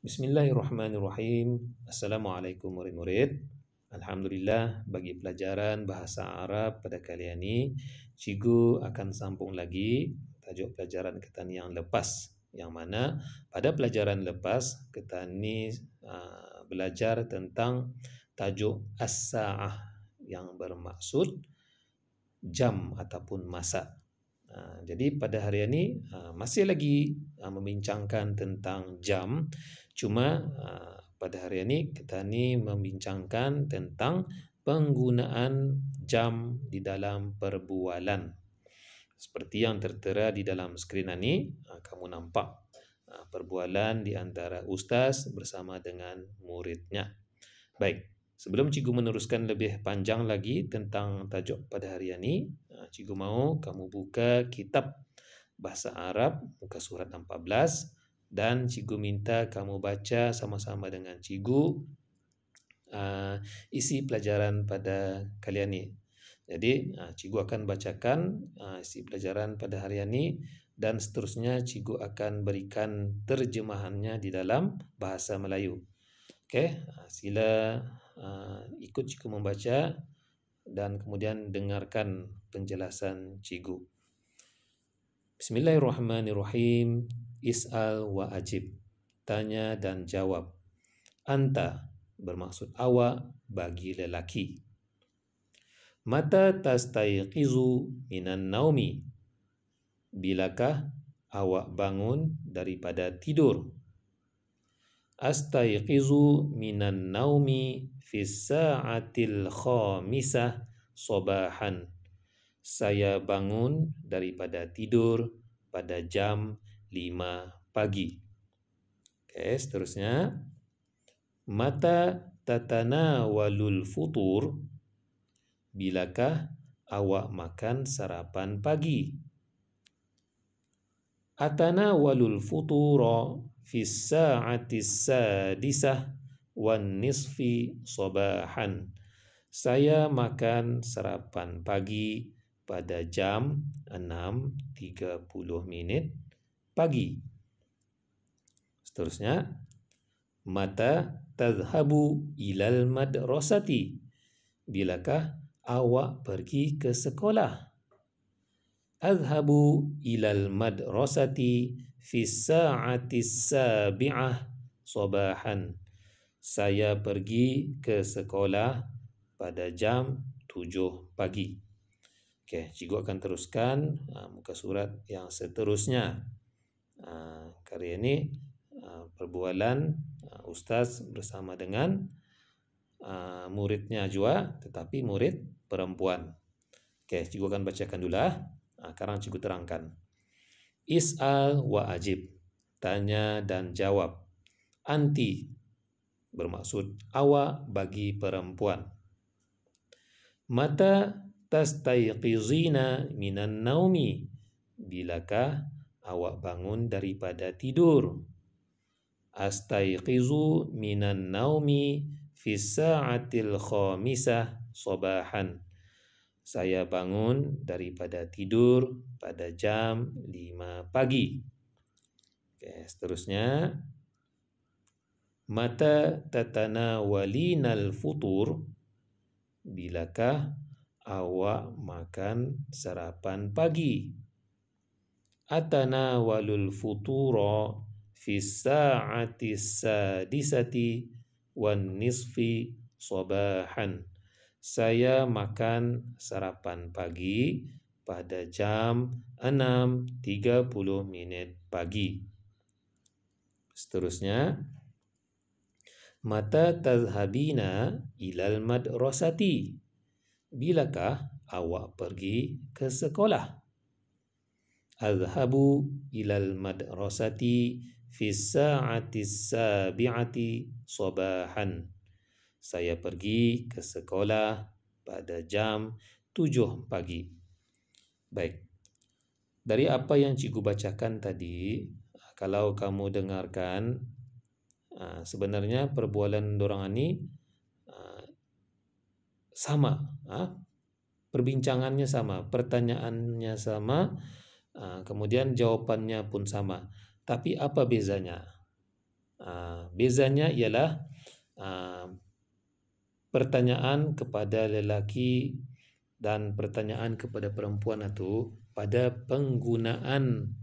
Bismillahirrahmanirrahim. Assalamualaikum murid-murid. Alhamdulillah, bagi pelajaran bahasa Arab pada kali ini, cikgu akan sambung lagi tajuk pelajaran kita ni yang lepas. Yang mana pada pelajaran lepas kita ni belajar tentang tajuk as-sa'ah yang bermaksud jam ataupun masa. Jadi pada hari ini masih lagi membincangkan tentang jam. Cuma pada hari ini kita ni membincangkan tentang penggunaan jam di dalam perbualan. Seperti yang tertera di dalam skrin ini, kamu nampak perbualan di antara ustaz bersama dengan muridnya. Baik, sebelum cikgu meneruskan lebih panjang lagi tentang tajuk pada hari ini, cikgu mahu kamu buka kitab bahasa Arab muka surat 14 dan cikgu minta kamu baca sama-sama dengan cikgu isi pelajaran pada kali ini. Jadi cikgu akan bacakan isi pelajaran pada hari ini dan seterusnya cikgu akan berikan terjemahannya di dalam bahasa Melayu. Okey, sila ikut cikgu membaca dan kemudian dengarkan penjelasan cikgu. Bismillahirrahmanirrahim. Is'al wa ajib. Tanya dan jawab. Anta bermaksud awak bagi lelaki. Mata tastayqizu minan naumi. Bilakah awak bangun daripada tidur? Astayqizu minan naumi fis sa'atil khamisah sabahan. Saya bangun daripada tidur pada jam 5 pagi. Okey, seterusnya. Mata tatanawalul futur. Bilakah awak makan sarapan pagi? Atanawalul futura fis sa'atis sadisah wan nisfi sabahan. Saya makan sarapan pagi pada jam 6.30 pagi. Seterusnya, mata tadhhabu ilal madrasati. Bilakah awak pergi ke sekolah? Adhhabu ilal madrasati fi sa'atis sabi'ah sabahan. Saya pergi ke sekolah pada jam 7 pagi. Okey, cikgu akan teruskan muka surat yang seterusnya. Kali ini perbualan ustaz bersama dengan muridnya juga, tetapi murid perempuan. Okey, cikgu akan bacakan dulu. Sekarang cikgu terangkan. Is'al wa ajib. Tanya dan jawab. Anti bermaksud awak bagi perempuan. Mata tastayqizina minan naumi. Bilakah awak bangun daripada tidur? Astayqizu minan naumi fis sa'atil khamisah sabahan. Saya bangun daripada tidur pada jam 5 pagi. Okey, seterusnya. Mata tatanawalinal futur. Bilakah awak makan sarapan pagi? Atanawalul futura fis sa'atis sadisati wan nisfi sabahan. Saya makan sarapan pagi pada jam 6.30 pagi. Seterusnya, mata tadhhabina ilal madrasati. Bilakah awak pergi ke sekolah? Adhhabu ilal madrasati fis sa'atis sabi'ati sabahan. Saya pergi ke sekolah pada jam 7 pagi. Baik. Dari apa yang cikgu bacakan tadi, kalau kamu dengarkan, sebenarnya perbualan dorang ini sama. Perbincangannya sama, pertanyaannya sama, kemudian jawapannya pun sama. Tapi apa bezanya? Bezanya ialah pertanyaan kepada lelaki dan pertanyaan kepada perempuan itu pada penggunaan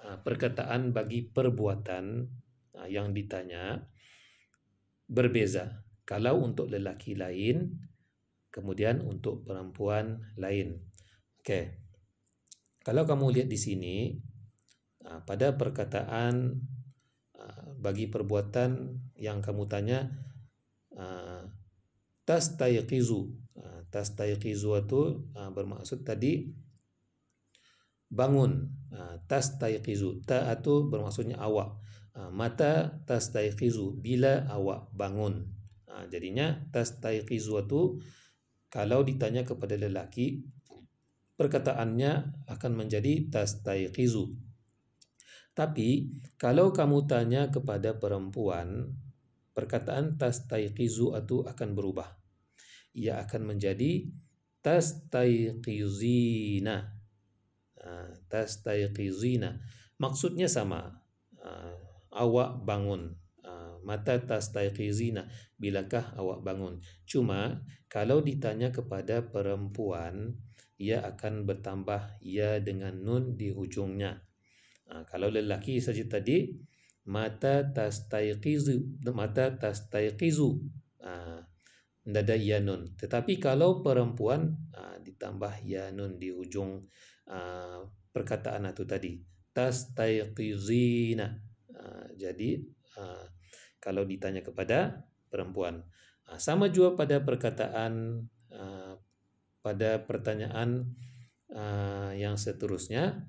perkataan bagi perbuatan yang ditanya berbeza. Kalau untuk lelaki lain, kemudian untuk perempuan lain. Okey. Kalau kamu lihat di sini, pada perkataan bagi perbuatan yang kamu tanya, tastayqizu. Tastayqizu itu bermaksud tadi bangun. Tastayqizu. Ta itu bermaksudnya awak. Mata tastayqizu, bila awak bangun. Jadinya tastayqizu itu kalau ditanya kepada lelaki, perkataannya akan menjadi tastayqizu. Tapi kalau kamu tanya kepada perempuan, perkataan tastayqizu itu akan berubah. Ia akan menjadi tastayqizina. Tastayqizina. Maksudnya sama. Awak bangun. Mata tastayqizina. Bilakah awak bangun? Cuma kalau ditanya kepada perempuan, ia akan bertambah ya dengan nun di hujungnya. Kalau lelaki saja tadi, mata tastayqizu, mata tastayqizu, tidak ada ya nun. Tetapi kalau perempuan, ditambah ya nun di hujung perkataan itu tadi, tastayqizina. Jadi kalau ditanya kepada perempuan, sama juga pada perkataan pada pertanyaan yang seterusnya,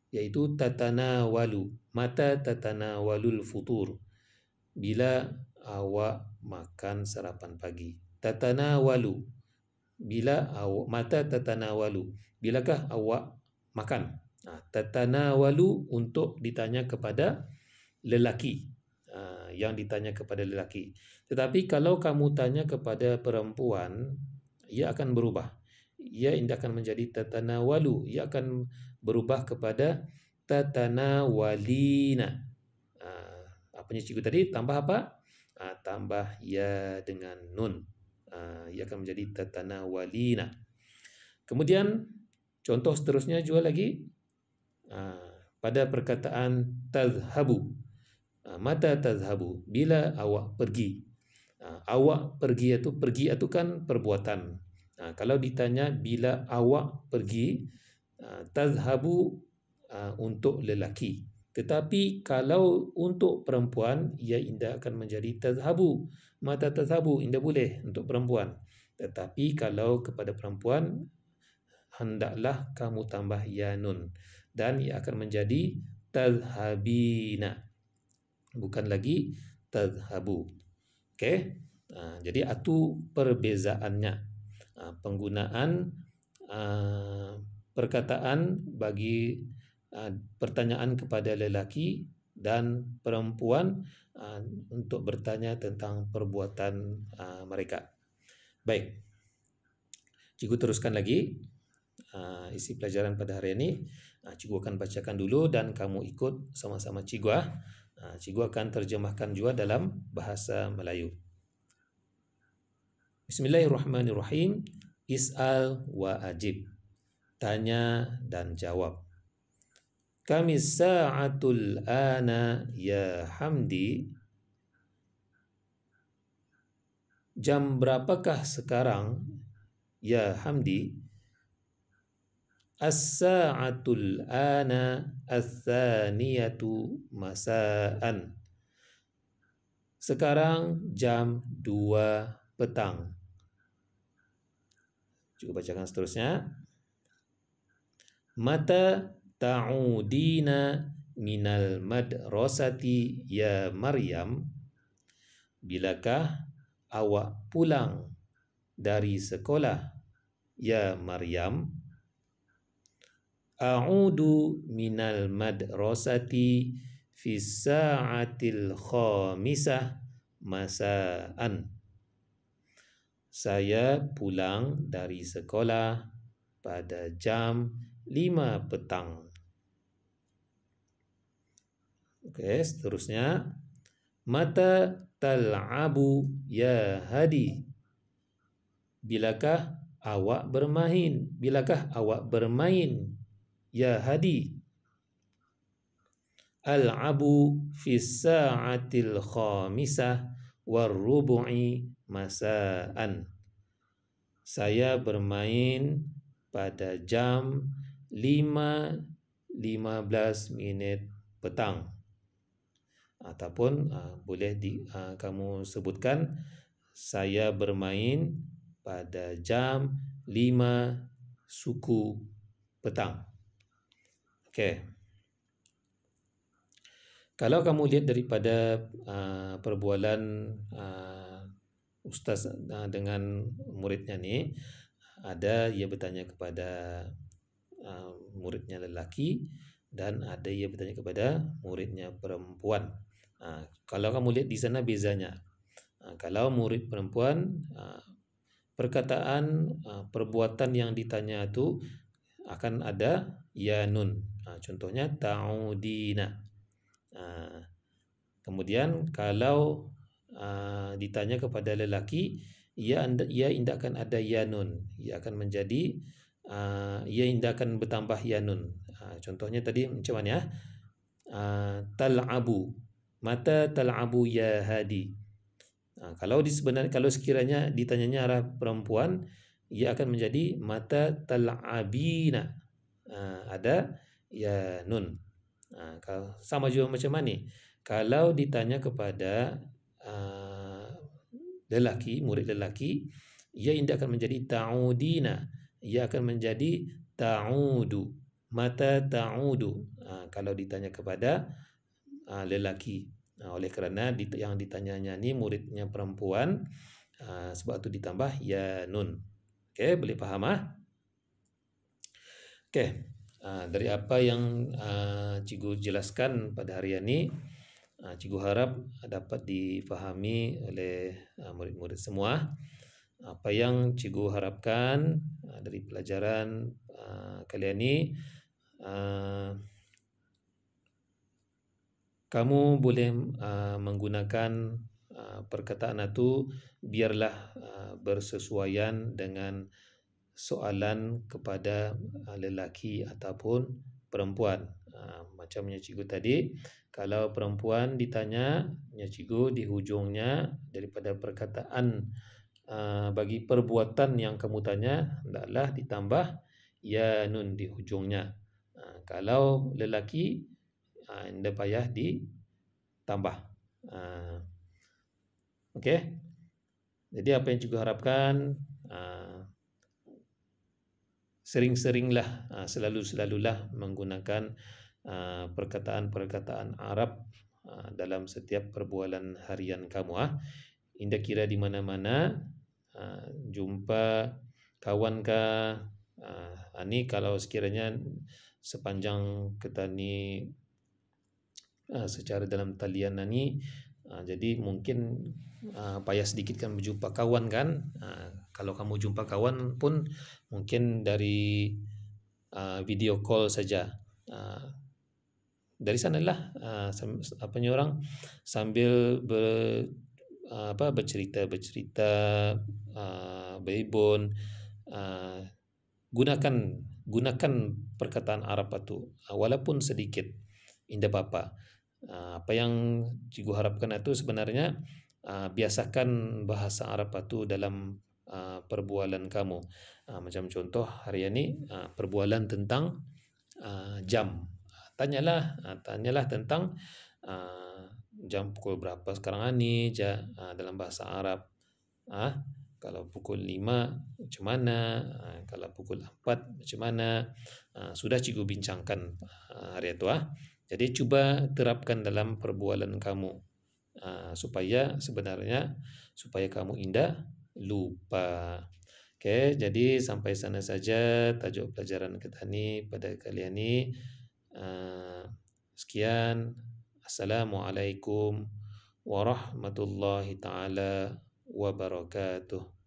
yaitu tatanawalu. Mata tatanawalul futur. Bila awak makan sarapan pagi. Tatanawalu. Bila awak, mata tatanawalu. Bilakah awak makan? Tatanawalu untuk ditanya kepada lelaki. Yang ditanya kepada lelaki. Tetapi kalau kamu tanya kepada perempuan, ia akan berubah. Ia tidak akan menjadi tatanawalu. Ia akan berubah kepada tatanawalina. Apanya cikgu tadi? Tambah apa? Tambah ya dengan nun. Ia akan menjadi tatanawalina. Kemudian contoh seterusnya juga lagi, pada perkataan tazhabu. Mata tazhabu, bila awak pergi. Awak pergi itu kan perbuatan. Kalau ditanya bila awak pergi, tazhabu untuk lelaki. Tetapi kalau untuk perempuan, ia tidak akan menjadi tazhabu. Mata tazhabu tidak boleh untuk perempuan. Tetapi kalau kepada perempuan, hendaklah kamu tambah ya nun. Dan ia akan menjadi tazhabina. Bukan lagi tazhabu. Okey. Jadi itu perbezaannya. Penggunaan perkataan bagi pertanyaan kepada lelaki dan perempuan untuk bertanya tentang perbuatan mereka. Baik. Cikgu teruskan lagi isi pelajaran pada hari ini. Cikgu akan bacakan dulu dan kamu ikut sama-sama cikgu. Cikgu akan terjemahkan juga dalam bahasa Melayu. Bismillahirrahmanirrahim. Is'al wa ajib. Tanya dan jawab. Kamis sa'atul ana ya Hamdi. Jam berapakah sekarang ya Hamdi? As-sa'atul ana as-thaniyatu masa'an. Sekarang jam 2 petang. Cuba bacakan seterusnya. Mata ta'udina minal madrasati ya Maryam. Bilakah awak pulang dari sekolah ya Maryam? A'udu minal madrasati fi sa'atil khamisah masa'an. Saya pulang dari sekolah pada jam 5 petang. Okey, seterusnya. Mata tal'abu ya Hadi? Bilakah awak bermain? Bilakah awak bermain ya Hadi? Al'abu fi sa'atil khamisah warrubu'i masa'an. Saya bermain pada jam 5:15 petang. Ataupun boleh kamu sebutkan saya bermain pada jam 5 suku petang. Okey. Kalau kamu lihat daripada perbualan ustaz dengan muridnya ni, ada ia bertanya kepada muridnya lelaki dan ada ia bertanya kepada muridnya perempuan. Kalau kamu lihat di sana bezanya. Kalau murid perempuan, perkataan perbuatan yang ditanya itu akan ada ya nun. Contohnya ta'udina. Kemudian kalau ditanya kepada lelaki, ia tidak akan ada ya nun. Ia akan menjadi ia tidak akan bertambah ya nun. Contohnya tadi macam mana ya? Tal'abu. Mata tal'abu ya Hadi? Kalau sekiranya ditanyanya arah perempuan, ia akan menjadi mata tal'abina. Ada ya nun. Sama juga macam mana? Kalau ditanya kepada lelaki, murid lelaki, ia tidak akan menjadi ta'udina. Ia akan menjadi ta'udu. Mata ta'udu. Kalau ditanya kepada lelaki. Oleh kerana yang ditanyanya ni muridnya perempuan, sebab itu ditambah ya nun. Okey, boleh faham Okey. Dari apa yang cikgu jelaskan pada hari ini, cikgu harap dapat difahami oleh murid-murid semua. Apa yang cikgu harapkan dari pelajaran kali ini, kamu boleh menggunakan perkataan itu biarlah bersesuaian dengan soalan kepada lelaki ataupun perempuan. Macamnya cikgu tadi, kalau perempuan ditanya, cikgu di hujungnya daripada perkataan bagi perbuatan yang kamu tanya, hendaklah ditambah ya nun di hujungnya. Kalau lelaki, anda payah ditambah. Okey. Jadi apa yang cikgu harapkan, sering-seringlah, selalu-selalulah menggunakan perkataan-perkataan Arab dalam setiap perbualan harian kamu. Indah kira di mana-mana jumpa kawan kah, ni kalau sekiranya sepanjang kita ni secara dalam talian ni, jadi mungkin payah sedikit kan berjumpa kawan kan. Kalau kamu jumpa kawan pun mungkin dari video call saja. Dari sanalah orang sambil bercerita beribun, gunakan perkataan Arab itu walaupun sedikit, indah bapa. Apa yang cikgu harapkan itu sebenarnya biasakan bahasa Arab itu dalam perbualan kamu. Macam contoh hari ini perbualan tentang jam. Tanyalah tentang jam pukul berapa sekarang ni dalam bahasa Arab. Kalau pukul 5 macam mana, kalau pukul 4 macam mana. Sudah cikgu bincangkan hari itu. Jadi cuba terapkan dalam perbualan kamu supaya kamu indah lupa. Okey, jadi sampai sana saja tajuk pelajaran kita ni pada kali ini. Sekian. Assalamualaikum warahmatullahi taala wabarakatuh.